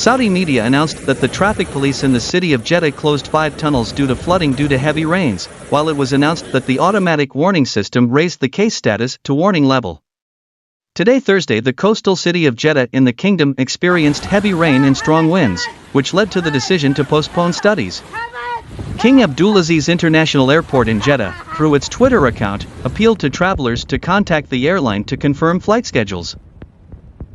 Saudi media announced that the traffic police in the city of Jeddah closed 5 tunnels due to flooding due to heavy rains, while it was announced that the automatic warning system raised the case status to warning level. Today Thursday, the coastal city of Jeddah in the kingdom experienced heavy rain and strong winds, which led to the decision to postpone studies. King Abdulaziz International Airport in Jeddah, through its Twitter account, appealed to travelers to contact the airline to confirm flight schedules.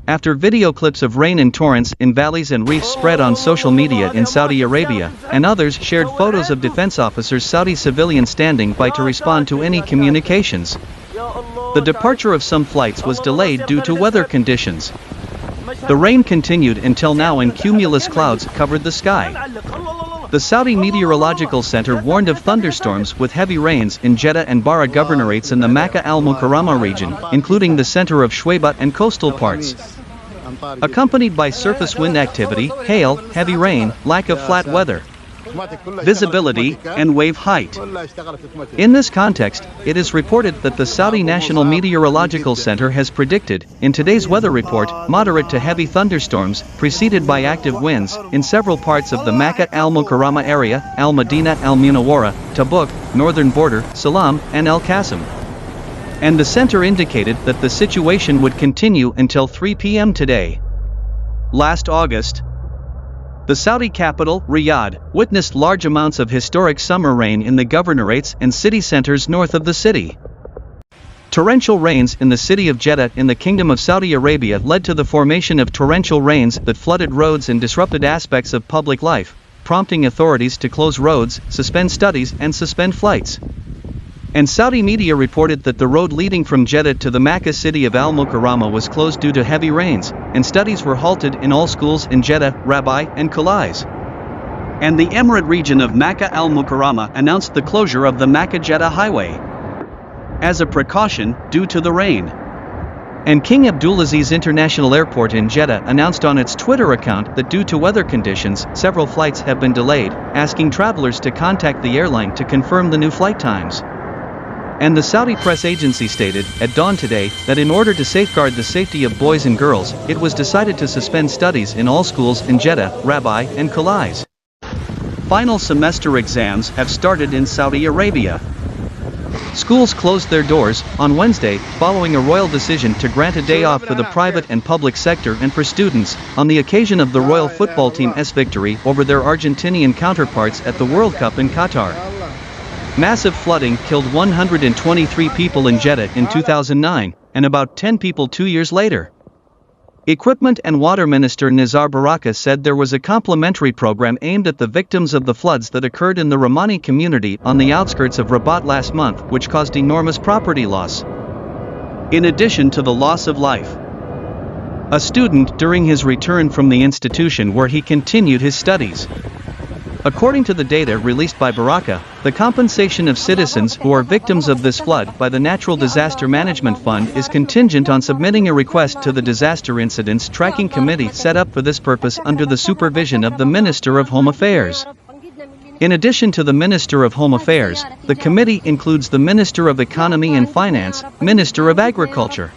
After video clips of rain in torrents in valleys and reefs spread on social media in Saudi Arabia, and others shared photos of defense officers Saudi civilians standing by to respond to any communications. The departure of some flights was delayed due to weather conditions. The rain continued until now and cumulus clouds covered the sky. The Saudi Meteorological Center warned of thunderstorms with heavy rains in Jeddah and Bara governorates in the Makkah al-Mukarramah region, including the center of Shuwaibat and coastal parts. Accompanied by surface wind activity, hail, heavy rain, lack of flat weather, visibility, and wave height. In this context, it is reported that the Saudi National Meteorological Center has predicted, in today's weather report, moderate to heavy thunderstorms, preceded by active winds, in several parts of the Makkah al-Mukarramah area, al-Madinah al-Munawwara, Tabuk, northern border, Salam, and al-Qasim. And the center indicated that the situation would continue until 3 p.m. today. Last August, the Saudi capital, Riyadh, witnessed large amounts of historic summer rain in the governorates and city centers north of the city. Torrential rains in the city of Jeddah in the Kingdom of Saudi Arabia led to the formation of torrential rains that flooded roads and disrupted aspects of public life, prompting authorities to close roads, suspend studies, and suspend flights. And Saudi media reported that the road leading from Jeddah to the Makkah city of al-Mukarramah was closed due to heavy rains, and studies were halted in all schools in Jeddah, Rabbi, and Calais. And the Emirate region of Makkah al-Mukarramah announced the closure of the Makkah-Jeddah highway as a precaution due to the rain. And King Abdulaziz International Airport in Jeddah announced on its Twitter account that due to weather conditions, several flights have been delayed, asking travelers to contact the airline to confirm the new flight times. And the Saudi press agency stated, at dawn today, that in order to safeguard the safety of boys and girls, it was decided to suspend studies in all schools in Jeddah, Rabbi, and Calais. Final semester exams have started in Saudi Arabia. Schools closed their doors on Wednesday, following a royal decision to grant a day off for the private and public sector and for students, on the occasion of the royal football team's victory over their Argentinian counterparts at the World Cup in Qatar. Massive flooding killed 123 people in Jeddah in 2009, and about 10 people 2 years later. Equipment and Water Minister Nizar Baraka said there was a complementary program aimed at the victims of the floods that occurred in the Romani community on the outskirts of Rabat last month, which caused enormous property loss, in addition to the loss of life. A student during his return from the institution where he continued his studies. According to the data released by Baraka, the compensation of citizens who are victims of this flood by the Natural Disaster Management Fund is contingent on submitting a request to the Disaster Incidents Tracking Committee set up for this purpose under the supervision of the Minister of Home Affairs. In addition to the Minister of Home Affairs, the committee includes the Minister of Economy and Finance, Minister of Agriculture,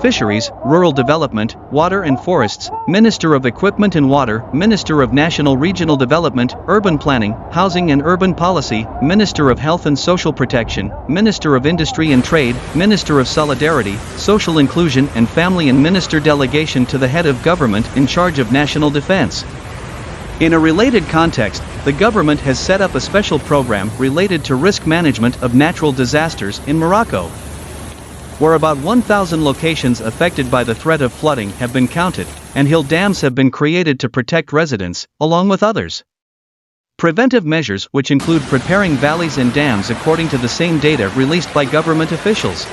Fisheries, Rural Development, Water and Forests, Minister of Equipment and Water, Minister of National Regional Development, Urban Planning, Housing and Urban Policy, Minister of Health and Social Protection, Minister of Industry and Trade, Minister of Solidarity, Social Inclusion and Family, and Minister Delegation to the Head of Government in charge of National Defense. In a related context, the government has set up a special program related to risk management of natural disasters in Morocco, where about 1,000 locations affected by the threat of flooding have been counted, and hill dams have been created to protect residents, along with others. Preventive measures which include preparing valleys and dams according to the same data released by government officials.